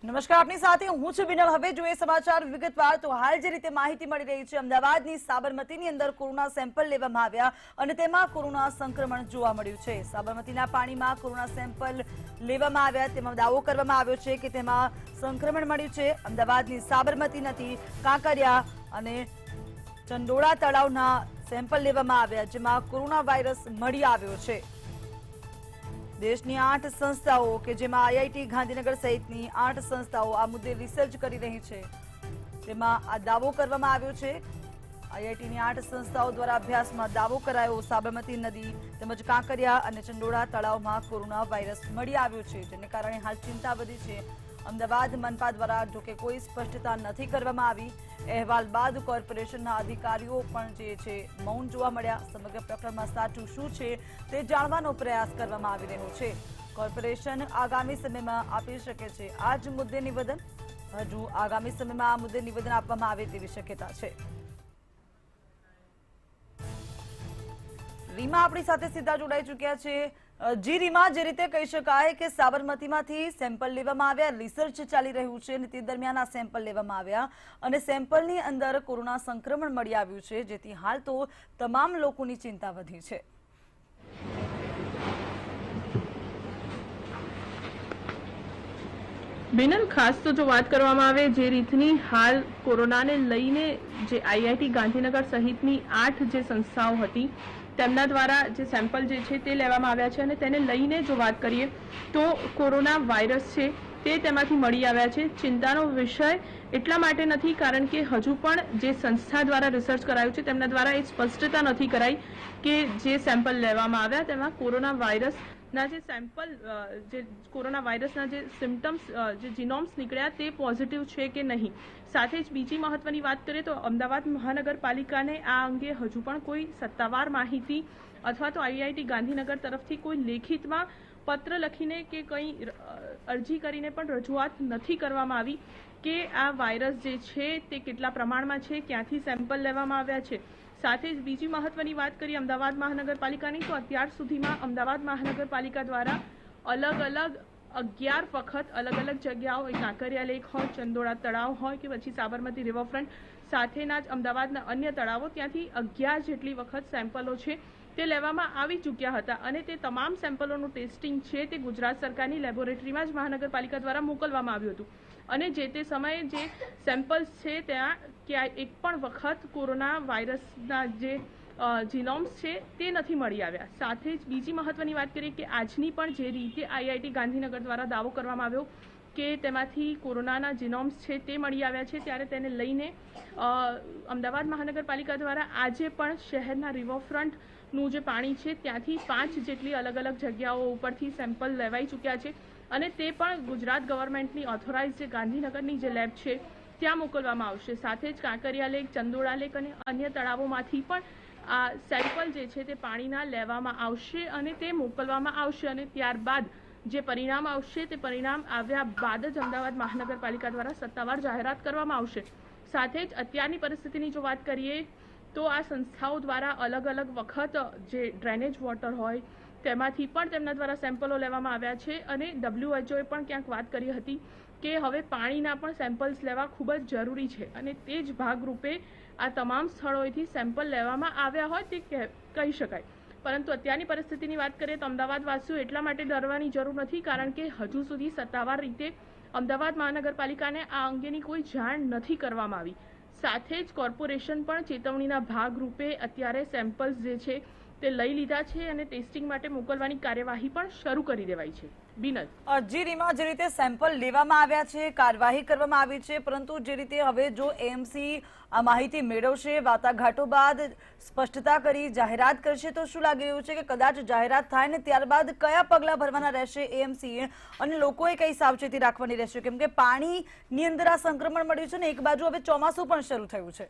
નમસ્કાર, આપની સાથે હું છું બિનલ। હવે જોઈએ સમાચાર વિગતવાર। તો હાલ જે રીતે માહિતી મળી રહી છે, અમદાવાદની સાબરમતીની અંદર કોરોના સેમ્પલ લેવામાં આવ્યા અને તેમાં કોરોના સંક્રમણ જોવા મળ્યું છે। સાબરમતીના પાણીમાં કોરોના સેમ્પલ લેવામાં આવ્યા, તેમાં દાવો કરવામાં આવ્યો છે કે તેમાં સંક્રમણ મળ્યું છે। અમદાવાદની સાબરમતી નદી, કાંકરિયા અને ચંડોળા તળાવના સેમ્પલ લેવામાં આવ્યા, જેમાં કોરોના વાયરસ મળી આવ્યો છે। દેશની 8 સંસ્થાઓ કે જેમાં આઈઆઈટી ગાંધીનગર સહિતની 8 સંસ્થાઓ આ મુદ્દે રિસર્ચ કરી રહી છે, તેમાં આ દાવો કરવામાં આવ્યો છે। આઈઆઈટીની 8 સંસ્થાઓ દ્વારા અભ્યાસમાં દાવો કરાયો, સાબરમતી નદી તેમજ કાંકરિયા અને ચંડોળા તળાવમાં કોરોના વાયરસ મળી આવ્યો છે, જેને કારણે હાલ ચિંતા વધી છે। અમદાવાદ મનપા દ્વારા જોકે કોઈ સ્પષ્ટતા નથી કરવામાં આવી। અહેવાલ બાદ કોર્પોરેશનના અધિકારીઓ પણ જે છે મૌન જોવા મળ્યા। સમગ્ર પ્રકરણમાં સાચું શું છે તે જાણવાનો પ્રયાસ કરવામાં આવી રહ્યો છે। કોર્પોરેશન આગામી સમયમાં આપી શકે છે આ જ મુદ્દે નિવેદન। હજુ આગામી સમયમાં આ મુદ્દે નિવેદન આપવામાં આવે તેવી શક્યતા છે। રીમા આપણી સાથે સીધા જોડાઈ ચૂક્યા છે। જી રીમા, જે રીતે કહી શકાય કે સાબરમતીમાંથી સેમ્પલ લેવામાં આવ્યા, રિસર્ચ ચાલી રહ્યું છે અને તે દરમિયાન આ સેમ્પલ લેવામાં આવ્યા અને સેમ્પલની અંદર કોરોના સંક્રમણ મળી આવ્યું છે, જેથી હાલ તો તમામ લોકોની ચિંતા વધી છે। બેનલ, ખાસ તો જો વાત કરવામાં આવે જે રીતની હાલ કોરોનાને લઈને જે આઈઆઈટી ગાંધીનગર સહિતની 8 જે સંસ્થાઓ હતી તેમના દ્વારા જે સેમ્પલ જે છે તે લેવામાં આવ્યા છે અને તેને લઈને જો વાત કરીએ તો કોરોના વાયરસ છે તે તેમાંથી મળી આવ્યા છે। ચિંતાનો વિષય એટલા માટે નથી કારણ કે હજુ પણ જે સંસ્થા દ્વારા રિસર્ચ કરાયું છે તેમના દ્વારા એ સ્પષ્ટતા નથી કરાઈ કે જે સેમ્પલ લેવામાં આવ્યા તેમાં કોરોના વાયરસના જે સેમ્પલ જે કોરોના વાયરસના જે સિમ્ટમ્સ જે જીનોમ્સ નીકળ્યા તે પોઝિટિવ છે કે નહીં। સાથે જ બીજી મહત્વની વાત કરીએ તો અમદાવાદ મહાનગરપાલિકાને આ અંગે હજુ પણ કોઈ સત્તાવાર માહિતી અથવા તો આઈઆઈટી ગાંધીનગર તરફથી કોઈ લેખિતમાં પત્ર લખીને કે કંઈ અરજી કરીને પણ રજૂઆત નથી કરવામાં આવી કે આ વાયરસ જે છે તે કેટલા પ્રમાણમાં છે, ક્યાંથી સેમ્પલ લેવામાં આવ્યા છે। સાથે જ બીજી મહત્વની વાત કરીએ અમદાવાદ મહાનગરપાલિકાની તો અત્યાર સુધીમાં અમદાવાદ મહાનગરપાલિકા દ્વારા અલગ અલગ 11 વખત અલગ અલગ જગ્યાઓ, કાંકરિયા લેક હોય, ચંડોળા તળાવ હોય કે પછી સાબરમતી રિવરફ્રન્ટ સાથેના જ અમદાવાદના અન્ય તળાવો, ત્યાંથી 11 જેટલી વખત સેમ્પલો છે તે લેવામાં આવી ચૂક્યા હતા અને તે તમામ સેમ્પલોનું ટેસ્ટિંગ છે તે ગુજરાત સરકારની લેબોરેટરીમાં જ મહાનગરપાલિકા દ્વારા મોકલવામાં આવ્યું હતું અને જે તે સમયે જે સેમ્પલ્સ છે ત્યાં ક્યાંય એક પણ વખત કોરોના વાયરસના જે જીનોમ્સ છે તે નથી મળી આવ્યા। સાથે જ બીજી મહત્વની વાત કરીએ કે આજની પણ જે રીતે આઈઆઈટી ગાંધીનગર દ્વારા દાવો કરવામાં આવ્યો કે તેમાંથી કોરોનાના જીનોમ્સ છે તે મળી આવ્યા છે, ત્યારે તેને લઈને અમદાવાદ મહાનગરપાલિકા દ્વારા આજે પણ શહેરના રિવરફ્રન્ટનું જે પાણી છે ત્યાંથી 5 જેટલી અલગ અલગ જગ્યાઓ ઉપરથી સેમ્પલ લેવાઈ ચૂક્યા છે અને તે પણ ગુજરાત ગવર્મેન્ટની ઓથોરાઇઝ જે ગાંધીનગરની જે લેબ છે ત્યાં મોકલવામાં આવશે। સાથે જ કાંકરિયા લેક, ચંડોળા લેક અને અન્ય તળાવોમાંથી પણ આ સેમ્પલ જે છે તે પાણીના લેવામાં આવશે અને તે મોકલવામાં આવશે અને ત્યારબાદ જે પરિણામ આવશે તે પરિણામ આવ્યા બાદ જ અમદાવાદ મહાનગરપાલિકા દ્વારા સત્તાવાર જાહેરાત કરવામાં આવશે। સાથે જ અત્યારની પરિસ્થિતિની જો વાત કરીએ તો આ સંસ્થાઓ દ્વારા અલગ અલગ વખત જે ડ્રેનેજ વોટર હોય તેમાંથી પણ તેમના દ્વારા સેમ્પલો લેવામાં આવ્યા છે અને WHO પણ ક્યાંક વાત કરી હતી કે હવે પાણીના પણ સેમ્પલ્સ લેવા ખૂબ જ જરૂરી છે અને તે જ ભાગરૂપે આ તમામ સ્થળોએથી સેમ્પલ લેવામાં આવ્યા હોય તે કહી શકાય। પરંતુ અત્યારની પરિસ્થિતિની વાત કરીએ તો અમદાવાદવાસીઓ એટલા માટે ડરવાની જરૂર નથી કારણ કે હજુ સુધી સત્તાવાર રીતે અમદાવાદ મહાનગરપાલિકાને આ અંગેની કોઈ જાણ નથી કરવામાં આવી। સાથે જ કોર્પોરેશન પણ ચેતવણીના ભાગરૂપે અત્યારે સેમ્પલ્સ જે છે તે લઈ લીધા છે અને ટેસ્ટિંગ માટે મોકલવાની કાર્યવાહી પણ શરૂ કરી દેવાઈ છે। બિનલ, જી રીમા, જે રીતે સેમ્પલ લેવામાં આવ્યા છે, કાર્યવાહી કરવામાં આવી છે, પરંતુ જે રીતે હવે જો એએમસી આ માહિતી મેળવશે, વાટાઘાટો બાદ સ્પષ્ટતા કરી જાહેરાત કરશે તો શું લાગી રહ્યું છે કે કદાચ જાહેરાત થાય ને ત્યારબાદ કયા પગલાં ભરવાના રહેશે એએમસી અને લોકોએ કઈ સાવચેતી રાખવાની રહેશે, કેમ કે પાણીની અંદર આ સંક્રમણ મળ્યું છે ને એક બાજુ હવે ચોમાસું પણ શરૂ થયું છે।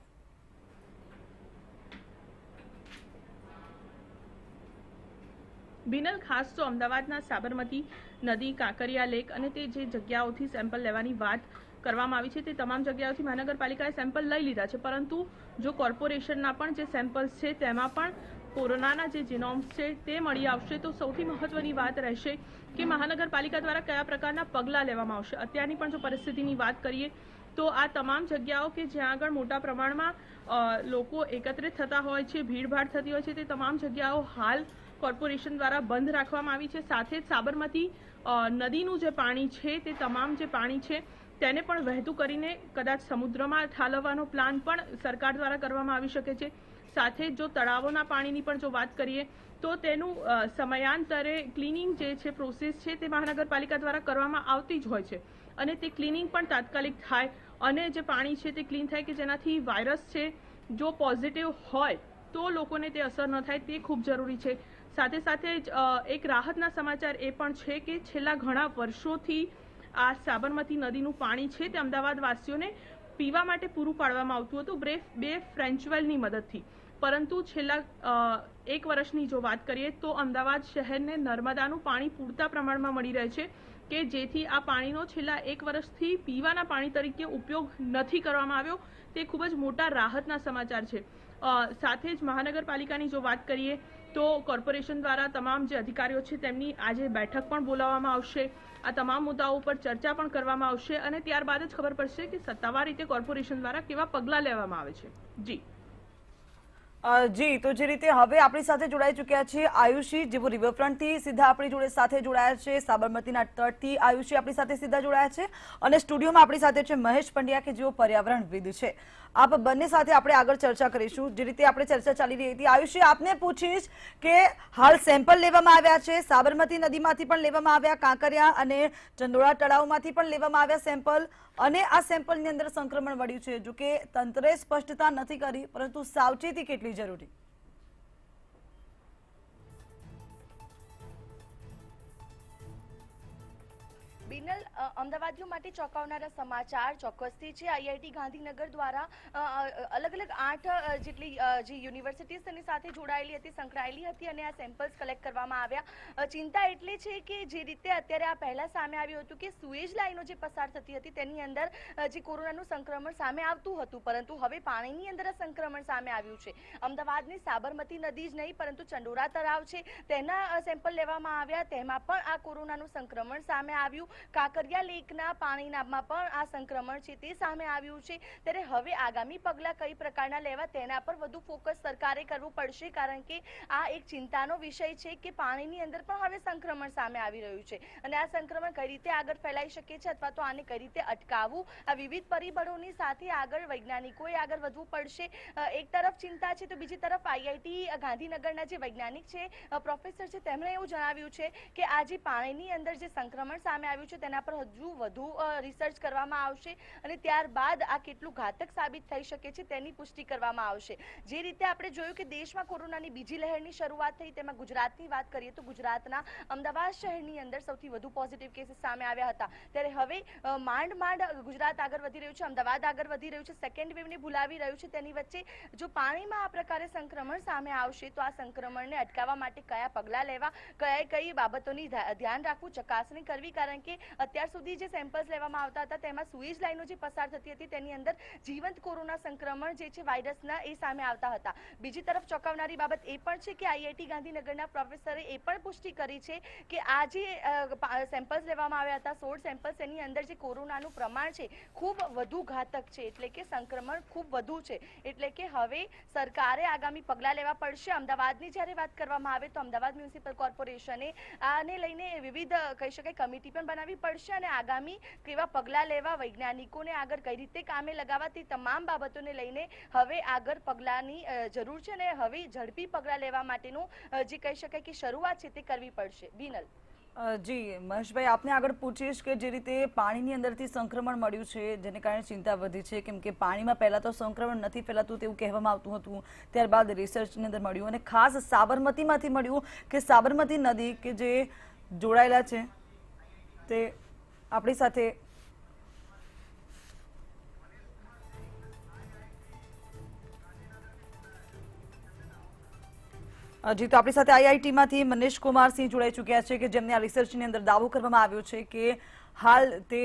બિનલ, ખાસ તો અમદાવાદના સાબરમતી નદી, કાંકરિયા લેક અને તે જે જગ્યાઓથી સેમ્પલ લેવાની વાત કરવામાં આવી છે તે તમામ જગ્યાઓથી મહાનગરપાલિકાએ સેમ્પલ લઈ લીધા છે, પરંતુ જો કોર્પોરેશનના પણ જે સેમ્પલ્સ છે તેમાં પણ કોરોનાના જે જીનોમ્સ છે તે મળી આવશે તો સૌથી મહત્વની વાત રહેશે કે મહાનગરપાલિકા દ્વારા કયા પ્રકારના પગલાં લેવામાં આવશે. અત્યારની પણ જો પરિસ્થિતિની વાત કરીએ તો આ તમામ જગ્યાઓ કે જ્યાં આગળ મોટા પ્રમાણમાં લોકો એકત્રિત થતા હોય છે, ભીડભાડ થતી હોય છે, તે તમામ જગ્યાઓ હાલ કોર્પોરેશન દ્વારા બંધ રાખવામાં આવી છે. સાથે જ સાબરમતી નદીનું જે પાણી છે તે તમામ જે પાણી છે તેને પણ વહેતું કરીને કદાચ સમુદ્રમાં ઠાલવવાનો પ્લાન પણ સરકાર દ્વારા કરવામાં આવી શકે છે. સાથે જો તળાવોના પાણીની પણ જો વાત કરીએ તો તેનું સમયાંતરે ક્લિનિંગ જે છે પ્રોસેસ છે તે મહાનગરપાલિકા દ્વારા કરવામાં આવતી જ હોય છે અને તે ક્લિનિંગ પણ તાત્કાલિક થાય અને જે પાણી છે તે ક્લીન થાય કે જેનાથી વાયરસ છે જો પોઝિટિવ હોય તો લોકોને તે અસર ન થાય તે ખૂબ જરૂરી છે. સાથે સાથે જ એક રાહતના સમાચાર એ પણ છે કે છેલ્લા ઘણા વર્ષોથી આ સાબરમતી નદીનું પાણી છે તે અમદાવાદ વાસીઓને પીવા માટે પૂરું પાડવામાં આવતું હતું બે ફ્રેન્ચવેલની મદદથી. પરંતુ છેલ્લા 1 વર્ષની જો વાત કરીએ તો અમદાવાદ શહેરને નર્મદાનું પાણી પૂરતા પ્રમાણમાં મળી રહે છે કે જેથી આ પાણીનો છેલ્લા 1 વર્ષથી પીવાના પાણી તરીકે ઉપયોગ નથી કરવામાં આવ્યો. તે ખૂબ જ મોટા રાહતના સમાચાર છે. સાથે જ મહાનગરપાલિકાની જો વાત કરીએ તો કોર્પોરેશન દ્વારા તમામ જે અધિકારીઓ છે તેમની આજે બેઠક પણ બોલાવવામાં આવશે. આ તમામ મુદ્દાઓ પર ચર્ચા પણ કરવામાં આવશે અને ત્યારબાદ જ ખબર પડશે કે સત્તાવાર રીતે કોર્પોરેશન દ્વારા કેવા પગલાં લેવામાં આવે છે. જી જી, તો જે રીતે હવે આપણી સાથે જોડાઈ ચૂક્યા છે આયુષી, જેઓ રિવરફ્રન્ટથી સીધા આપણી જોડે સાથે જોડાયા છે, સાબરમતીના તટથી આયુષી આપણી સાથે સીધા જોડાયા છે અને સ્ટુડિયોમાં આપણી સાથે છે મહેશ પંડ્યા કે જેઓ પર્યાવરણવિદ છે. આપ બંને સાથે આપણે આગળ ચર્ચા કરીશું. જે રીતે આપણે ચર્ચા ચાલી રહી હતી, આયુષી આપને પૂછીશ કે હાલ સેમ્પલ લેવામાં આવ્યા છે, સાબરમતી નદીમાંથી પણ લેવામાં આવ્યા, કાંકરિયા અને ચંડોળા તળાવમાંથી પણ લેવામાં આવ્યા સેમ્પલ અને આ સેમ્પલની અંદર સંક્રમણ મળ્યું છે. જો કે તંત્રે સ્પષ્ટતા નથી કરી, પરંતુ સાવચેતી કેટલી જરૂરી? બિનલ, અમદાવાદીઓ માટે ચોંકાવનારા સમાચાર ચોક્કસથી છે. આઈઆઈટી ગાંધીનગર દ્વારા અલગ અલગ 8 જેટલી જે યુનિવર્સિટીઝ તેની સાથે જોડાયેલી હતી, સંકળાયેલી હતી અને આ સેમ્પલ્સ કલેક્ટ કરવામાં આવ્યા. ચિંતા એટલે છે કે જે રીતે અત્યારે આ પહેલા સામે આવ્યું હતું કે સુએજ લાઈનો જે પસાર થતી હતી તેની અંદર જે કોરોનાનું સંક્રમણ સામે આવતું હતું, પરંતુ હવે પાણીની અંદર આ સંક્રમણ સામે આવ્યું છે. અમદાવાદની સાબરમતી નદી જ નહીં પરંતુ ચંડોળા તળાવ છે તેના સેમ્પલ લેવામાં આવ્યા, તેમાં પણ આ કોરોનાનું સંક્રમણ સામે આવ્યું. કાંકરિયા લેકના પાણીનામાં પણ આ સંક્રમણ છે તે સામે આવ્યું છે. ત્યારે હવે આગામી પગલાં કઈ પ્રકારના લેવા તેના પર વધુ ફોકસ સરકારે કરવું પડશે, કારણ કે આ એક ચિંતાનો વિષય છે કે પાણીની અંદર પણ હવે સંક્રમણ સામે આવી રહ્યું છે અને આ સંક્રમણ કઈ રીતે આગળ ફેલાઈ શકે છે અથવા તો આને કઈ રીતે અટકાવવું, આ વિવિધ પરિબળોની સાથે આગળ વૈજ્ઞાનિકોએ આગળ વધવું પડશે. એક તરફ ચિંતા છે તો બીજી તરફ આઈઆઈટી ગાંધીનગરના જે વૈજ્ઞાનિક છે, પ્રોફેસર છે, તેમણે એવું જણાવ્યું છે કે આ જે પાણીની અંદર જે સંક્રમણ સામે આવ્યું છે તેના પર હજુ વધુ રિસર્ચ કરવામાં આવશે અને ત્યારબાદ આ કેટલું ઘાતક સાબિત થઈ શકે છે તેની પુષ્ટિ કરવામાં આવશે. જે રીતે આપણે જોયું કે દેશમાં કોરોનાની બીજી લહેરની શરૂઆત થઈ, તેમાં ગુજરાતની વાત કરીએ તો ગુજરાતના અમદાવાદ શહેરની અંદર સૌથી વધુ પોઝિટિવ કેસીસ સામે આવ્યા હતા. ત્યારે હવે માંડ ગુજરાત આગળ વધી રહ્યું છે, અમદાવાદ આગળ વધી રહ્યું છે, સેકન્ડ વેવને ભૂલાવી રહ્યું છે. તેની વચ્ચે જો પાણીમાં આ પ્રકારે સંક્રમણ સામે આવશે તો આ સંક્રમણને અટકાવવા માટે કયા પગલાં લેવા, કઈ બાબતોની ધ્યાન રાખવું, ચકાસણી કરવી, કારણ કે અત્યાર સુધી જે સેમ્પલ્સ લેવામાં આવતા હતા તેમાં સુએજ લાઈનો જે પસાર થતી હતી તેની અંદર જીવંત કોરોના સંક્રમણ જે છે વાયરસના એ સામે આવતા હતા. બીજી તરફ ચોંકાવનારી બાબત એ પણ છે કે આઈઆઈટી ગાંધીનગરના પ્રોફેસરે એ પણ પુષ્ટિ કરી છે કે આ જે સેમ્પલ્સ લેવામાં આવ્યા હતા 16 સેમ્પલ્સ, એની અંદર જે કોરોનાનું પ્રમાણ છે ખૂબ વધુ ઘાતક છે, એટલે કે સંક્રમણ ખૂબ વધુ છે. એટલે કે હવે સરકારે આગામી પગલાં લેવા પડશે. અમદાવાદની જ્યારે વાત કરવામાં આવે તો અમદાવાદ મ્યુનિસિપલ કોર્પોરેશને આને લઈને વિવિધ કહી શકાય કમિટી પણ બનાવી પડશે અને આગામી કેવા પગલાં લેવા, વૈજ્ઞાનિકોને આગળ કઈ રીતે કામે લગાવવા, તે તમામ બાબતોને લઈને હવે આગળ પગલાંની જરૂર છે અને હવે ઝડપી પગલાં લેવા માટેનું જે કહી શકાય કે શરૂઆત છે તે કરવી પડશે. બિનલ. જી મહેશભાઈ, આપને આગળ પૂછીશ કે જે રીતે પાણીની અંદરથી સંક્રમણ મળ્યું છે જેને કારણે ચિંતા વધી છે, કેમ કે પાણીમાં પહેલા તો સંક્રમણ નથી ફેલાતું તેવું કહેવામાં આવતું હતું, ત્યારબાદ રિસર્ચની અંદર મળ્યું અને ખાસ સાબરમતીમાંથી મળ્યું કે સાબરમતી નદી કે જે જોડાયેલા છે તે આપણી સાથે જી, તો આપણી સાથે આઈઆઈટીમાંથી મનીષ કુમાર સિંહ જોડાઈ ચૂક્યા છે કે જેમને આ રિસર્ચની અંદર દાવો કરવામાં આવ્યો છે કે હાલ તે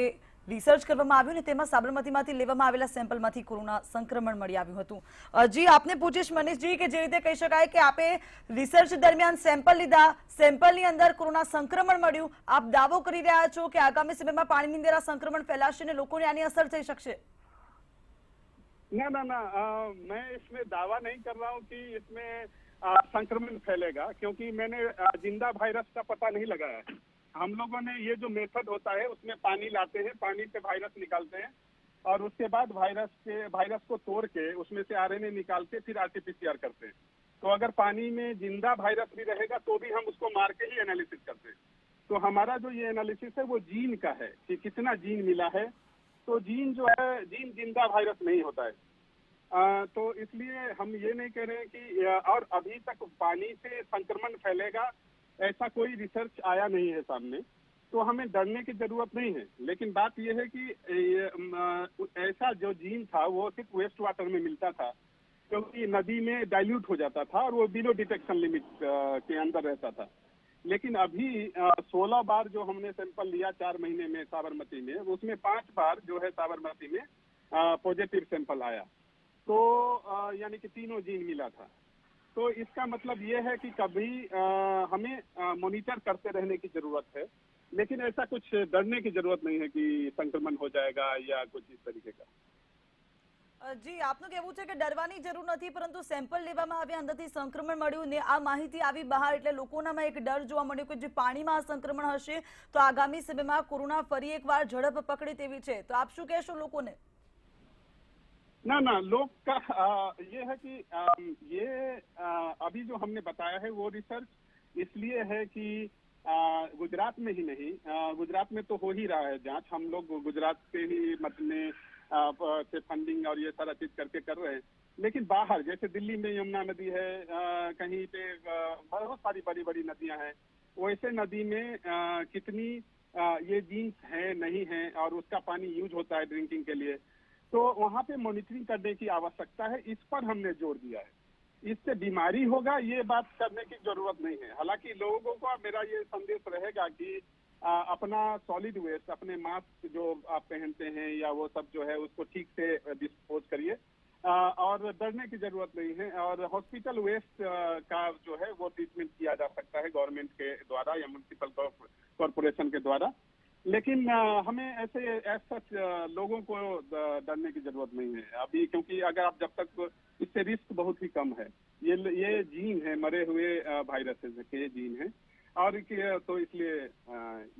રિસર્ચ કરવામાં આવ્યું ને તેમાં સાબરમતીમાંથી લેવામાં આવેલા સેમ્પલમાંથી કોરોના સંક્રમણ મળી આવ્યું હતું। જી આપને પૂછીશ મનીષજી કે જે રીતે કહી શકાય કે આપે રિસર્ચ દરમિયાન સેમ્પલ લીધા, સેમ્પલની અંદર કોરોના સંક્રમણ મળ્યું, આપ દાવો કરી રહ્યા છો કે આગામી સમયમાં પાણીની અંદર આ સંક્રમણ ફેલાશે અને લોકોને આની અસર થઈ શકશે? ना ना ना मैं इसमें दावा नहीं कर रहा हूँ कि इसमें संक्रमण फैलेगा, क्योंकि मैंने जिंदा वायरस का पता नहीं लगाया है। हम लोगों ने ये जो मेथड होता है उसमें पानी लाते हैं, पानी से वायरस निकालते हैं और उसके बाद वायरस को तोड़ के उसमें से आरएनए निकाल के फिर आरटीपीसीआर करते हैं। तो अगर पानी में जिंदा वायरस भी रहेगा तो भी हम उसको मार के ही एनालिसिस करते हैं। तो हमारा जो ये एनालिसिस है वो जीन का है कि कितना जीन मिला है। तो जीन जो है, जीन जिंदा वायरस नहीं होता है। तो इसलिए हम ये नहीं कह रहे हैं कि और अभी तक पानी से संक्रमण फैलेगा ऐसा कोई रिसर्च आया नहीं है सामने, तो हमें डरने की जरूरत नहीं है। लेकिन बात यह है कि ऐसा जो जीन था वो सिर्फ वेस्ट वाटर में मिलता था, क्योंकि नदी में डाइल्यूट हो जाता था और वो बिलो डिटेक्शन लिमिट के अंदर रहता था। लेकिन अभी 16 बार जो हमने सैंपल लिया 4 महीने में साबरमती में, उसमें 5 बार जो है साबरमती में पॉजिटिव सैंपल आया। तो यानी कि तीनों जीन मिला था। तो इसका मतलब ये है कि कभी हमें मॉनिटर करते रहने की जरूरत है, लेकिन ऐसा कुछ डरने की जरूरत नहीं है कि संक्रमण हो जाएगा या कुछ इस तरीके का। જી આપનું કહેવું છે કે ડરવાની જરૂર નથી, પરંતુ સેમ્પલ લેવામાં આવ્યા, અંદરથી સંક્રમણ મળ્યું ને આ માહિતી આવી બહાર એટલે લોકોનામાં એક ડર જોવા મળ્યો કે જે પાણીમાં આ સંક્રમણ હશે તો આગામી સમયમાં કોરોના ફરી એકવાર ઝડપ પકડે તેવી છે। તો આપ શું કહેશો લોકોને? ना ना, लोग का ये है कि ये अभी जो हमने बताया है वो रिसर्च इसलिए है कि गुजरात में ही नहीं, गुजरात में तो हो ही रहा है जांच। हम लोग गुजरात के ही में से फंडिंग और ये सारा चीज करके कर रहे हैं। लेकिन बाहर जैसे दिल्ली में यमुना नदी है, कहीं पे बहुत सारी बड़ी बड़ी नदियां हैं, वैसे नदी में कितनी ये जीन्स है नहीं है और उसका पानी यूज होता है ड्रिंकिंग के लिए, तो वहाँ पे मॉनिटरिंग करने की आवश्यकता है। इस पर हमने जोर दिया है। इससे बीमारी होगा ये बात करने की जरूरत नहीं है। हालांकि लोगों को मेरा ये संदेश रहेगा कि अपना सॉलिड वेस्ट, अपने मास्क जो आप पहनते हैं या वो सब जो है उसको ठीक से डिस्पोज करिए और डरने की जरूरत नहीं है। और हॉस्पिटल वेस्ट का जो है वो ट्रीटमेंट किया जा सकता है गवर्नमेंट के द्वारा या म्युनिसिपल कॉरपोरेशन के द्वारा। लेकिन हमें ऐसा लोगों को डरने की जरूरत नहीं है अभी, क्योंकि अगर आप जब तक इससे रिस्क बहुत ही कम है। ये जीन है, मरे हुए वायरसेस के जीन है और तो इसलिए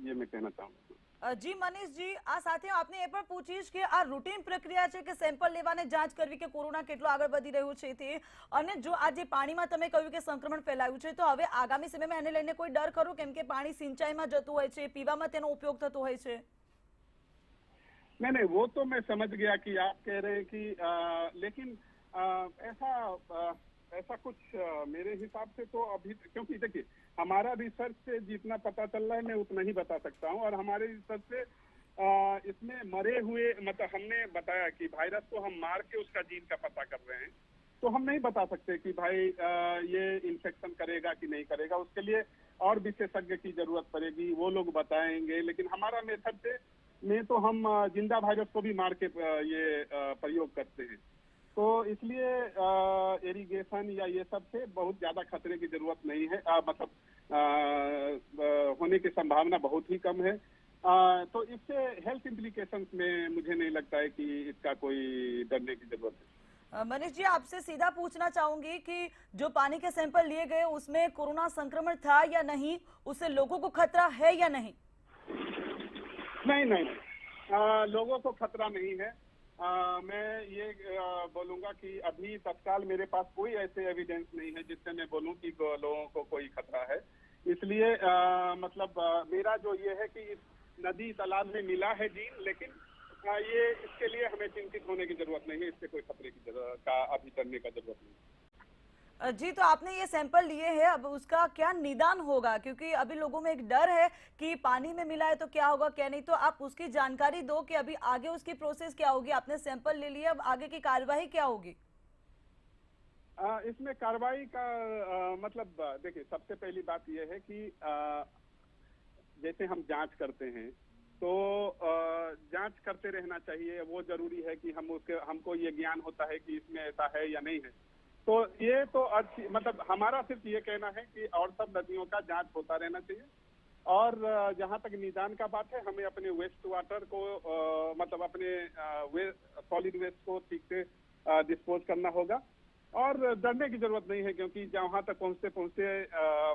ये मैं कहना चाहूँगा। જી મનીષજી, આ સાથે આપને એ પણ પૂછીશ કે આ રૂટીન પ્રક્રિયા છે કે સેમ્પલ લેવાને જાંચ કરવી કે કોરોના કેટલો આગળ વધી રહ્યું છે તે, અને જો આ જે પાણીમાં તમે કહ્યું કે સંક્રમણ ફેલાયું છે તો હવે આગામી સમયમાં એને લઈને કોઈ ડર ખરો, કેમ કે પાણી સિંચાઈમાં જતું હોય છે, પીવામાં તેનો ઉપયોગ થતો હોય છે? नहीं, वो तो मैं समझ गया कि आप कह रहे हैं कि लेकिन ऐसा कुछ मेरे हिसाब से तो अभी, क्योंकि देखिए हमारा रिसर्च से जितना पता चल रहा है मैं उतना ही बता सकता हूँ। और हमारे रिसर्च से इसमें मरे हुए, मतलब हमने बताया कि वायरस को हम मार के उसका जीन का पता कर रहे हैं, तो हम नहीं बता सकते कि भाई ये इन्फेक्शन करेगा कि नहीं करेगा। उसके लिए और विशेषज्ञ की जरूरत पड़ेगी, वो लोग बताएंगे। लेकिन हमारा मेथड से में तो हम जिंदा वायरस को भी मार के ये प्रयोग करते हैं। तो इसलिए इरिगेशन या ये सब से बहुत ज्यादा खतरे की जरूरत नहीं है, मतलब होने की संभावना बहुत ही कम है। तो इससे हेल्थ इम्प्लीकेशंस में मुझे नहीं लगता है कि इसका कोई डरने की जरूरत है। मनीष जी, आपसे सीधा पूछना चाहूंगी कि जो पानी के सैंपल लिए गए उसमें कोरोना संक्रमण था या नहीं, उससे लोगों को खतरा है या नहीं? नहीं, लोगों को खतरा नहीं है। मैं ये बोलूंगा कि अभी तत्काल मेरे पास कोई ऐसे एविडेंस नहीं है जिससे मैं बोलूं कि लोगों को कोई खतरा है। इसलिए मतलब मेरा जो ये है कि इस नदी तालाब में मिला है जीन, लेकिन ये इसके लिए हमें चिंतित होने की जरूरत नहीं है। इससे कोई खतरे की का अभी करने का जरूरत नहीं है। जी, तो आपने ये सैंपल लिए हैं, अब उसका क्या निदान होगा? क्योंकि अभी लोगों में एक डर है कि पानी में मिला है तो क्या होगा क्या नहीं, तो आप उसकी जानकारी दो कि अभी आगे उसकी प्रोसेस क्या होगी। आपने सैंपल ले लिया, अब आगे की कार्यवाही क्या होगी? इसमें कार्रवाई का मतलब देखिए, सबसे पहली बात यह है कि जैसे हम जांच करते हैं तो जांच करते रहना चाहिए। वो जरूरी है कि हमको ये ज्ञान होता है कि इसमें ऐसा है या नहीं है। तो ये तो अच्छी, मतलब हमारा सिर्फ ये कहना है कि और सब नदियों का जांच होता रहना चाहिए। और जहां तक निदान का बात है, हमें अपने वेस्ट वाटर को मतलब अपने सॉलिड वेस्ट को ठीक से डिस्पोज करना होगा। और डरने की जरूरत नहीं है, क्योंकि जहां तक पहुंचते पहुंचते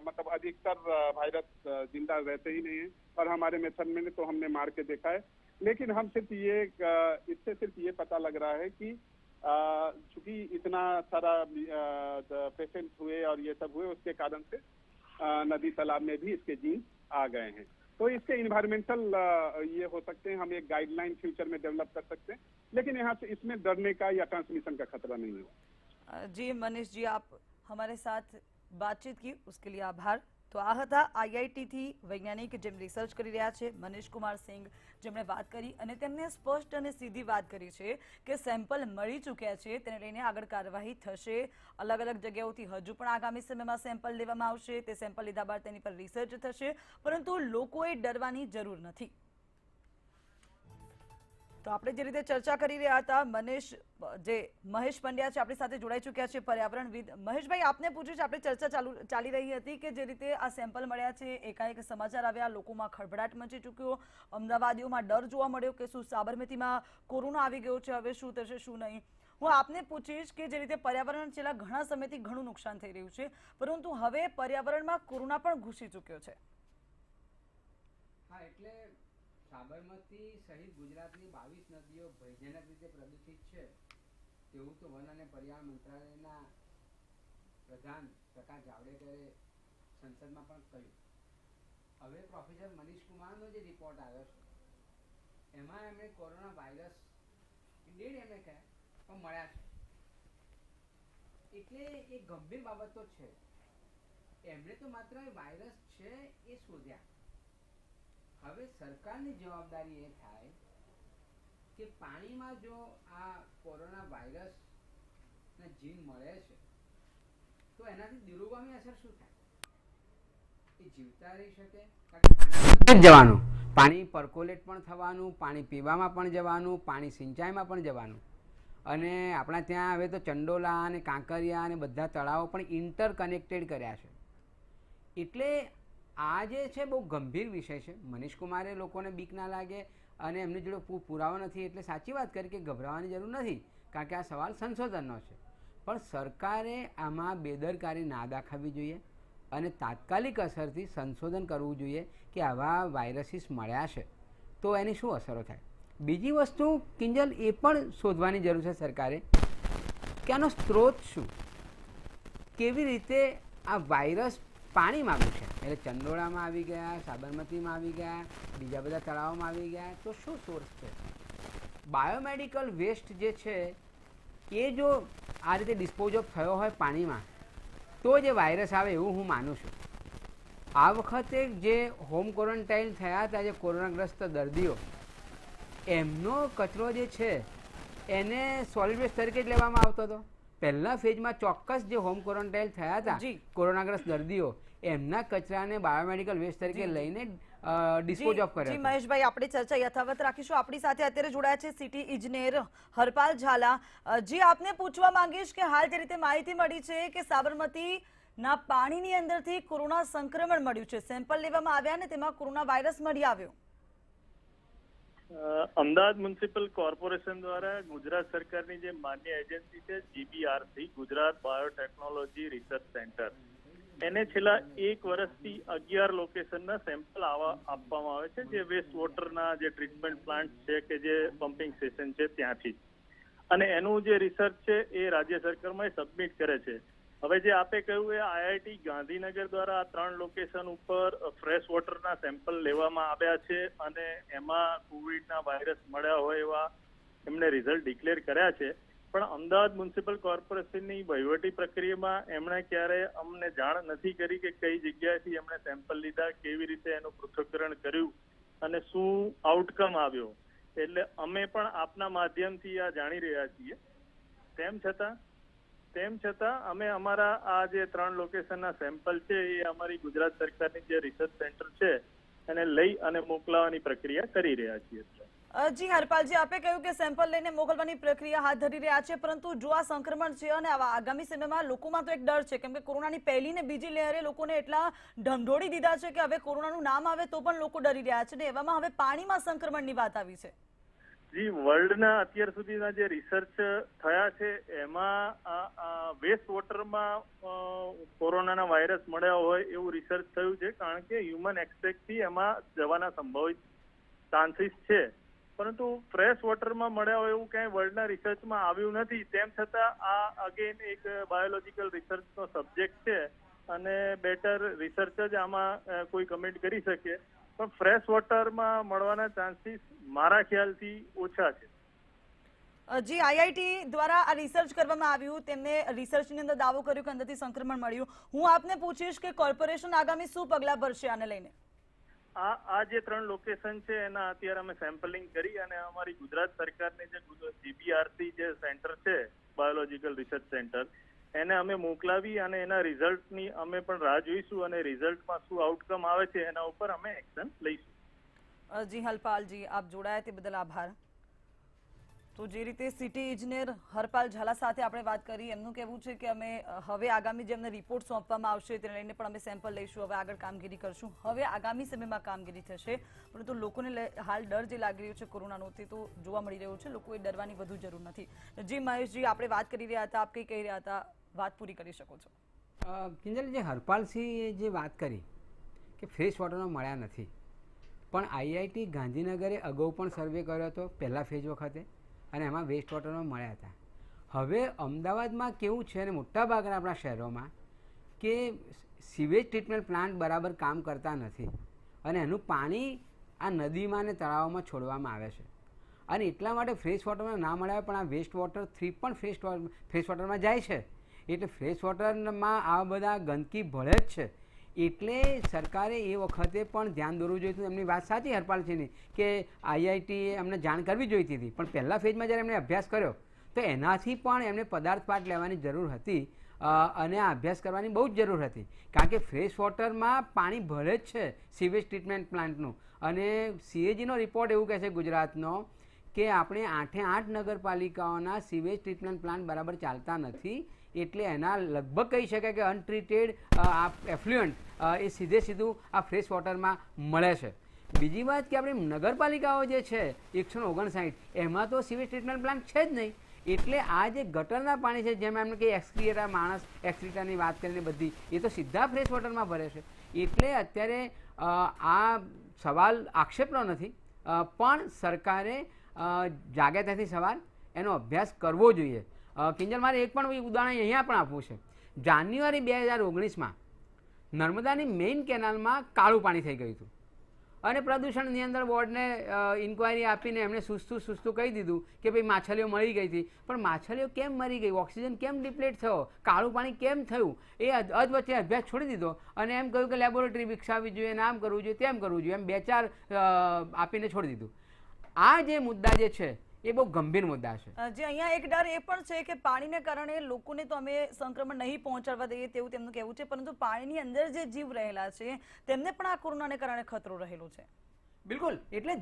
मतलब अधिकतर वायरस जिंदा रहते ही नहीं है। और हमारे मेथड में तो हमने मार के देखा है। लेकिन हम सिर्फ इससे सिर्फ ये पता लग रहा है कि चूंकि इतना सारा पेशेंट हुए और ये सब हुए, उसके कारण से नदी तालाब में भी इसके जीन आ गए हैं। तो इसके इन्वायरमेंटल ये हो सकते हैं, हम एक गाइडलाइन फ्यूचर में डेवलप कर सकते हैं। लेकिन यहाँ से इसमें डरने का या ट्रांसमिशन का खतरा नहीं है। जी मनीष जी, आप हमारे साथ बातचीत की उसके लिए आभार। તો આ હતા આઈઆઈટીથી વૈજ્ઞાનિક જેમ રિસર્ચ કરી રહ્યા છે મનીષ કુમાર સિંઘ, જેમણે વાત કરી અને તેમને સ્પષ્ટ અને સીધી વાત કરી છે કે સેમ્પલ મળી ચૂક્યા છે, તેને લઈને આગળ કાર્યવાહી થશે। અલગ અલગ જગ્યાઓથી હજુ પણ આગામી સમયમાં સેમ્પલ લેવામાં આવશે। તે સેમ્પલ લીધા બાદ તેની પર રિસર્ચ થશે, પરંતુ લોકોએ ડરવાની જરૂર નથી। તો આપણે જે રીતે ચર્ચા કરી રહ્યા હતા, મહેશ પંડ્યા છે આપણી સાથે જોડાઈ ચૂક્યા છે, પર્યાવરણવિદ। મહેશભાઈ, આપને પૂછ્યું છે, આપણે ચર્ચા ચાલી રહી હતી કે જે રીતે આ સેમ્પલ મળ્યા છે, એકાએક સમાચાર આવ્યા, લોકોમાં ખળભળાટ મચી ચૂક્યો, અમદાવાદીઓમાં ડર જોવા મળ્યો કે શું સાબરમતીમાં કોરોના આવી ગયો છે, હવે શું થશે શું નહીં। હું આપને પૂછીશ કે જે રીતે પર્યાવરણ છેલ્લા ઘણા સમયથી ઘણું નુકસાન થઈ રહ્યું છે, પરંતુ હવે પર્યાવરણમાં કોરોના પણ ઘૂસી ચૂક્યો છે। હા, એટલે સાબરમતી સહિત ગુજરાતની 22 નદીઓ ભયજનક રીતે પ્રદૂષિત છે તેવું તો વન અને પર્યાવરણ મંત્રાલયના પ્રધાન પ્રકાશ જાવડેકરે સંસદમાં પણ કહ્યું। હવે પ્રોફેસર મનીષ કુમારનો જે રિપોર્ટ આવ્યો છે એમાં એમણે કોરોના વાયરસ ઇન્ડિયડ એમણે કહ્યા પણ મળ્યા છે, એટલે એ ગંભીર બાબત તો છે। એમણે તો માત્ર વાયરસ છે એ શોધ્યા। હવે સરકારની જવાબદારી એ થાય કે પાણીમાં જો આ કોરોના વાયરસના જીન મળે છે તો એનાથી દૂરગામી અસર શું થાય? એ જીવતા રહી શકે? કારણ કે જવાનું પાણી પરકોલેટ પણ થવાનું, પાણી પીવામાં પણ જવાનું, પાણી સિંચાઈમાં પણ જવાનું। અને આપણા ત્યાં હવે તો ચંડોલા અને કાંકરિયા અને બધા તળાવો પણ ઇન્ટરકનેક્ટેડ કર્યા છે। એટલે આ જે છે બહુ ગંભીર વિષય છે। મનીષ કુમારે લોકોને બીક ના લાગે અને એમની જોડે પુરાવો નથી એટલે સાચી વાત કરી કે ગભરાવાની જરૂર નથી, કારણ કે આ સવાલ સંશોધનનો છે। પણ સરકારે આમાં બેદરકારી ના દાખવવી જોઈએ અને તાત્કાલિક અસરથી સંશોધન કરવું જોઈએ કે આવા વાયરસીસ મળ્યા છે તો એની શું અસરો થાય। બીજી વસ્તુ કિંજલ એ પણ શોધવાની જરૂર છે સરકારે કે આનો સ્ત્રોત શું, કેવી રીતે આ વાયરસ પાણીમાં આવ્યું છે। એટલે ચંડોળામાં આવી ગયા, સાબરમતીમાં આવી ગયા, બીજા બધા તળાવોમાં આવી ગયા, તો શું સોર્સ છે? બાયોમેડિકલ વેસ્ટ જે છે એ જો આ રીતે ડિસ્પોઝ ઓફ થયો હોય પાણીમાં તો જે વાયરસ આવે એવું હું માનું છું। આ વખતે જે હોમ ક્વોરન્ટાઇન થયા હતા જે કોરોનાગ્રસ્ત દર્દીઓ, એમનો કચરો જે છે એને સોલિડ વેસ્ટ તરીકે જ લેવામાં આવતો હતો। પહેલા ફેજમાં ચોક્કસ જે હોમ ક્વોરન્ટાઇન થયા હતા કોરોનાગ્રસ્ત દર્દીઓ, એમના કચરાને બાયોમેડિકલ વેસ્ટ તરીકે લઈને ડિસ્પોઝ ઓફ કર્યા। જી મહેશભાઈ, આપણે ચર્ચા યથાવત રાખીશું। આપણી સાથે અત્યારે જોડાયા છે સિટી ઇજનેર હરપાલ ઝાલા। જી, આપને પૂછવા માંગીશ કે હાલ જે રીતે માહિતી મળી છે કે સાબરમતીના પાણીની અંદરથી કોરોના સંક્રમણ મળ્યું છે, સેમ્પલ લેવામાં આવ્યા ને તેમાં કોરોના વાયરસ મળી આવ્યો। અમદાવાદ મ્યુનિસિપલ કોર્પોરેશન દ્વારા ગુજરાત સરકારની જે માન્ય એજન્સી છે GBRC, Gujarat biotechnology research centre, એને છેલ્લા 1 વર્ષથી 11 લોકેશનના સેમ્પલ આપવામાં આવે છે, જે વેસ્ટ વોટરના જે ટ્રીટમેન્ટ પ્લાન્ટ છે કે જે પમ્પિંગ સ્ટેશન છે ત્યાંથી, અને એનું જે રિસર્ચ છે એ રાજ્ય સરકારમાં સબમિટ કરે છે। હવે જે આપે કહ્યું એ IIT ગાંધીનગર દ્વારા 3 લોકેશન ઉપર ફ્રેશ વોટરના સેમ્પલ લેવામાં આવ્યા છે અને એમાં કોવિડના વાયરસ મળ્યા હોય એવા એમણે રિઝલ્ટ ડિક્લેર કર્યા છે। પણ અમદાવાદ મ્યુનિસિપલ કોર્પોરેશનની વહીવટી પ્રક્રિયામાં એમણે ક્યારે અમને જાણ નથી કરી કે કઈ જગ્યાએથી એમણે સેમ્પલ લીધા, કેવી રીતે એનું પૃથ્થકરણ કર્યું અને શું આઉટકમ આવ્યો। એટલે અમે પણ આપના માધ્યમથી આ જાણી રહ્યા છીએ। તેમ છતાં અમે અમારા આ જે 3 લોકેશનના સેમ્પલ છે એ અમારી ગુજરાત સરકારની જે રિસર્ચ સેન્ટર છે એને લઈ અને મોકલાવાની પ્રક્રિયા કરી રહ્યા છીએ. જી હરપાલજી, આપે કહ્યું કે સેમ્પલ લઈને મોકલવાની પ્રક્રિયા હાથ ધરી રહ્યા છે, પરંતુ જો આ સંક્રમણ છે અને આગામી સમયમાં લોકોમાં તો એક ડર છે, કેમ કે કોરોનાની પહેલી ને બીજી લહેરે લોકોને એટલા ઢંઢોળી દીધા છે કે હવે કોરોનાનું નામ આવે તો પણ લોકો ડરી રહ્યા છે, ને એવામાં હવે પાણીમાં સંક્રમણની વાત આવી છે. જી, વર્લ્ડના અત્યાર સુધીના જે રિસર્ચ થયા છે એમાં વેસ્ટ વોટરમાં કોરોનાના વાયરસ મળ્યા હોય એવું રિસર્ચ થયું છે, કારણ કે હ્યુમન એક્સપેક્ટથી એમાં જવાના સંભવિત ચાન્સીસ છે. પરંતુ ફ્રેશ વોટરમાં મળ્યા હોય એવું ક્યાંય વર્લ્ડના રિસર્ચમાં આવ્યું નથી. તેમ છતાં આ અગેન એક બાયોલોજીકલ રિસર્ચનો સબ્જેક્ટ છે અને બેટર રિસર્ચ જ આમાં કોઈ કમેન્ટ કરી શકે, પણ ફ્રેશ વોટરમાં મળવાના ચાન્સીસ મારા ખ્યાલથી ઓછા છે. જી, આઈઆઈટી દ્વારા આ રિસર્ચ કરવામાં આવ્યું, તેમને રિસર્ચની અંદર દાવો કર્યો કે અંદરથી સંક્રમણ મળ્યું. હું આપને પૂછીશ કે કોર્પોરેશન આગામી શું પગલાં ભરશે આને લઈને? આ જે 3 લોકેશન છે એના અત્યારે અમે સેમ્પલિંગ કરી અને અમારી ગુજરાત સરકારની જે GBRC જે સેન્ટર છે, બાયોલોજીકલ રિસર્ચ સેન્ટર, એને અમે મોકલાવી અને એના રિઝલ્ટની અમે પણ રાહ જોઈશું અને રિઝલ્ટમાં શું આઉટકમ આવે છે એના ઉપર અમે એક્શન લઈશું. જી હરપાલજી, આપ જોડાયા તે બદલ આભાર. તો જે રીતે સિટી ઇજનેર હરપાલ ઝાલા સાથે આપણે વાત કરી, એમનું કહેવું છે કે અમે હવે આગામી જે અમને રિપોર્ટ સોંપવામાં આવશે તેને લઈને પણ અમે સેમ્પલ લઈશું, હવે આગળ કામગીરી કરશું. હવે આગામી સમયમાં કામગીરી થશે, પરંતુ લોકોને હાલ ડર જે લાગી રહ્યો છે કોરોનાનો તે તો જોવા મળી રહ્યો છે. લોકોએ ડરવાની વધુ જરૂર નથી. જી મહેશજી, આપણે વાત કરી રહ્યા હતા, આપ કંઈ કહી રહ્યા હતા, વાત પૂરી કરી શકો છો. કિંજલ, જે હરપાલસિંહે જે વાત કરી કે ફ્રેશ વોટરમાં મળ્યા નથી, પણ આઈઆઈટી ગાંધીનગરે અગાઉ પણ સર્વે કર્યો હતો પહેલા ફેઝ વખતે અને એમાં વેસ્ટ વોટરમાં મળ્યા હતા. હવે અમદાવાદમાં કેવું છે અને મોટાભાગના આપણા શહેરોમાં કે સીવેજ ટ્રીટમેન્ટ પ્લાન્ટ બરાબર કામ કરતા નથી અને એનું પાણી આ નદીમાં અને તળાવોમાં છોડવામાં આવે છે અને એટલા માટે ફ્રેશ વોટરમાં ના મળ્યા, પણ આ વેસ્ટ વોટર 3 પણ ફ્રેશ વોટરમાં જાય છે. એટલે ફ્રેશ વોટરમાં આ બધા ગંદકી ભળે જ છે. એટલે સરકારે એ વખતે પણ ધ્યાન દોરવું જોઈતું. એમની વાત સાચી હરપાલસિંહની કે આઈઆઈટીએ અમને જાણ કરવી જોઈતી હતી, પણ પહેલા ફેઝમાં જ્યારે એમણે અભ્યાસ કર્યો તો એનાથી પણ એમને પદાર્થ પાઠ લેવાની જરૂર હતી અને આ અભ્યાસ કરવાની બહુ જ જરૂર હતી, કારણ કે ફ્રેશ વોટરમાં પાણી ભળે જ છે સીવેજ ટ્રીટમેન્ટ પ્લાન્ટનું. અને CAGનો રિપોર્ટ એવું કહે છે ગુજરાતનો કે આપણે 8 નગરપાલિકાઓના સીવેજ ટ્રીટમેન્ટ પ્લાન્ટ બરાબર ચાલતા નથી, એટલે એના લગભગ કહી શકાય કે અનટ્રીટેડ એફ્લુઅન્ટ એ સીધું આ ફ્રેશ વોટરમાં મળે છે. બીજી વાત કે આપણી નગરપાલિકાઓ જે છે 159 એમાં તો સીવેજ ટ્રીટમેન્ટ પ્લાન્ટ છે જ નહીં. એટલે આ જે ગટરના પાણી છે, જેમ એમને કે એક્સક્રિએટા માણસ એક્સક્રિટાની વાત કરીને બધી, એ તો સીધા ફ્રેશ વોટરમાં ભરે છે. એટલે અત્યારે આ સવાલ આક્ષેપનો નથી, પણ સરકારે જાગ્રતાથી સવાલ એનો અભ્યાસ કરવો જોઈએ. કિંજલ, મારે એક પણ ઉદાહરણ અહીંયા પણ આપવું છે. જાન્યુઆરી 2019માં નર્મદાની મેઇન કેનાલમાં કાળું પાણી થઈ ગયું હતું અને પ્રદૂષણ નિયંત્રણ બોર્ડને ઇન્ક્વાયરી આપીને એમણે સુસ્તું કહી દીધું કે ભાઈ માછલીઓ મરી ગઈ હતી. પણ માછલીઓ કેમ મરી ગઈ, ઓક્સિજન કેમ ડિપ્લેટ થયો, કાળું પાણી કેમ થયું, એ અધવચ્ચે અભ્યાસ છોડી દીધો અને એમ કહ્યું કે લેબોરેટરી વિકસાવવી જોઈએ, આમ કરવું જોઈએ, તેમ કરવું જોઈએ, એમ 2-4 આપીને છોડી દીધું. આ જે મુદ્દા જે છે એ બહુ ગંભીર મુદ્દા છે. જે અહીંયા એક ડર એ પણ છે કે પાણીને કારણે લોકોને તો અમે સંક્રમણ નહીં પહોંચાડવા દઈએ તેવું તેમનું કહેવું છે, પરંતુ પાણીની અંદર જે જીવ રહેલા છે તેમને પણ આ કોરોનાને કારણે ખતરો રહેલો છે. બિલકુલ. એટલે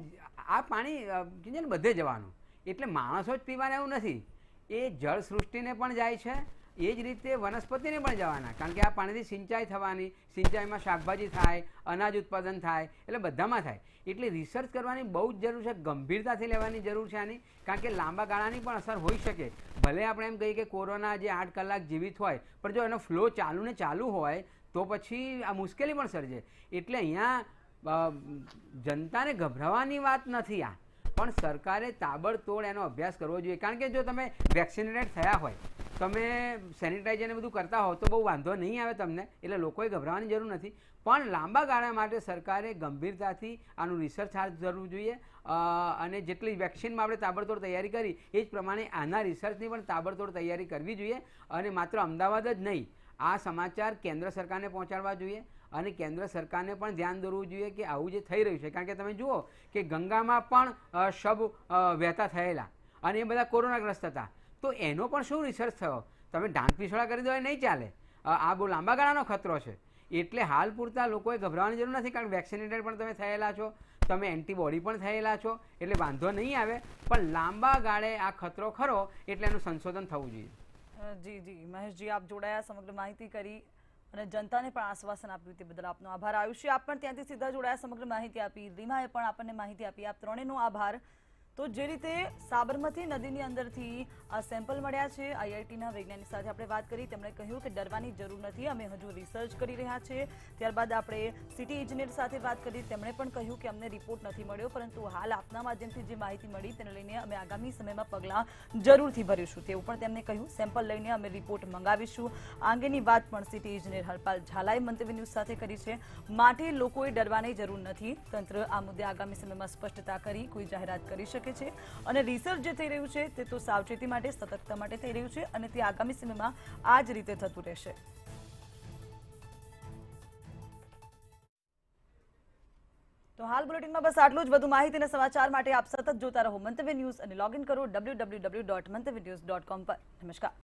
આ પાણી બધે જવાનું, એટલે માણસો જ પીવાના એવું નથી, એ જળ સૃષ્ટિને પણ જાય છે, એ જ રીતે વનસ્પતિને પણ જવાના, કારણ કે આ પાણીથી સિંચાઈ થવાની, સિંચાઈમાં શાકભાજી થાય, અનાજ ઉત્પાદન થાય, એટલે બધામાં થાય. એટલે રિસર્ચ કરવાની બહુ જ જરૂર છે, ગંભીરતાથી લેવાની જરૂર છે આની, કારણ કે લાંબા ગાળાની પણ અસર હોઈ શકે. ભલે આપણે એમ કહીએ કે કોરોના જે 8 કલાક જીવિત હોય, પણ જો એનો ફ્લો ચાલુ હોય તો પછી આ મુશ્કેલી પણ સર્જે. એટલે અહીંયા જનતાને ગભરાવાની વાત નથી આ, પણ સરકારે તાબડતોડ એનો અભ્યાસ કરવો જોઈએ. કારણ કે જો તમે વેક્સિનેટેડ થયા હોય, તમે સેનિટાઈઝર બધું કરતા હો તો બહુ વાંધો નહીં આવે તમને, એટલે લોકોએ ગભરાવાની જરૂર નથી. પણ લાંબા ગાળા માટે સરકારે ગંભીરતાથી આનું રિસર્ચ હાથ ધરવું જોઈએ અને જેટલી વેક્સિનમાં આપણે તાબડતોડ તૈયારી કરી એ જ પ્રમાણે આના રિસર્ચની પણ તાબડતોડ તૈયારી કરવી જોઈએ. અને માત્ર અમદાવાદ જ નહીં, આ સમાચાર કેન્દ્ર સરકારને પહોંચાડવા જોઈએ અને કેન્દ્ર સરકારને પણ ધ્યાન દોરવું જોઈએ કે આવું જે થઈ રહ્યું છે. કારણ કે તમે જુઓ કે ગંગામાં પણ શબ વહેતા થયેલા અને એ બધા કોરોનાગ્રસ્ત હતા, તો એનો પણ શું રિસર્ચ થયો? તમે ઢાંક પીછોડા કરી દો એ નહીં ચાલે. આ બહુ લાંબા ગાળાનો ખતરો છે. એટલે હાલ પૂરતા લોકોએ ગભરાવાની જરૂર નથી, કારણ કે વેક્સિનેટેડ પણ તમે થયેલા છો, તમે એન્ટીબોડી પણ થયેલા છો, એટલે વાંધો નહીં આવે. પણ લાંબા ગાળે આ ખતરો ખરો, એટલે એનું સંશોધન થવું જોઈએ. જી મહેશજી, આપ જોડાયા, સમગ્ર માહિતી કરી અને જનતાને પણ આશ્વાસન આપ્યું, તે બદલ આપનો આભાર. આયુષ્ય, આપ પણ ત્યાંથી સીધા જોડાયા, સમગ્ર માહિતી આપી. રીમાએ પણ આપણને માહિતી આપી. આપ ત્રણેયનો આભાર. તો જે રીતે સાબરમતી નદીની અંદરથી આ સેમ્પલ મળ્યા છે, આઈઆઈટીના વૈજ્ઞાનિક સાથે આપણે વાત કરી, તેમણે કહ્યું કે ડરવાની જરૂર નથી, અમે હજુ રિસર્ચ કરી રહ્યા છીએ. ત્યારબાદ આપણે સિટી ઇજનેર સાથે વાત કરી, તેમણે પણ કહ્યું કે અમને રિપોર્ટ નથી મળ્યો, પરંતુ હાલ આપના માધ્યમથી જે માહિતી મળી તેને લઈને અમે આગામી સમયમાં પગલાં જરૂરથી ભરીશું, તેવું પણ તેમણે કહ્યું. સેમ્પલ લઈને અમે રિપોર્ટ મંગાવીશું. આ અંગેની વાત પણ સિટી ઇજનેર હરપાલ ઝાલાએ મંતવ્ય ન્યૂઝ સાથે કરી છે. માટે લોકોએ ડરવાની જરૂર નથી. તંત્ર આ મુદ્દે આગામી સમયમાં સ્પષ્ટતા કરી કોઈ જાહેરાત કરી શકે છે. અને રિસર્ચ જે થઈ રહ્યું છે તે તો સાવચેતી માટે, સતર્કતા માટે થઈ રહ્યું છે, અને તે આગામી સમયમાં આ જ રીતે થતું રહેશે. તો હાલ બુલેટિનમાં બસ આટલું જ. વધુ માહિતી અને સમાચાર માટે આપ સતત જોતા રહો મંતવ્ય ન્યૂઝ અને લોગ ઇન કરો www.mantavynews.com પર. નમસ્કાર.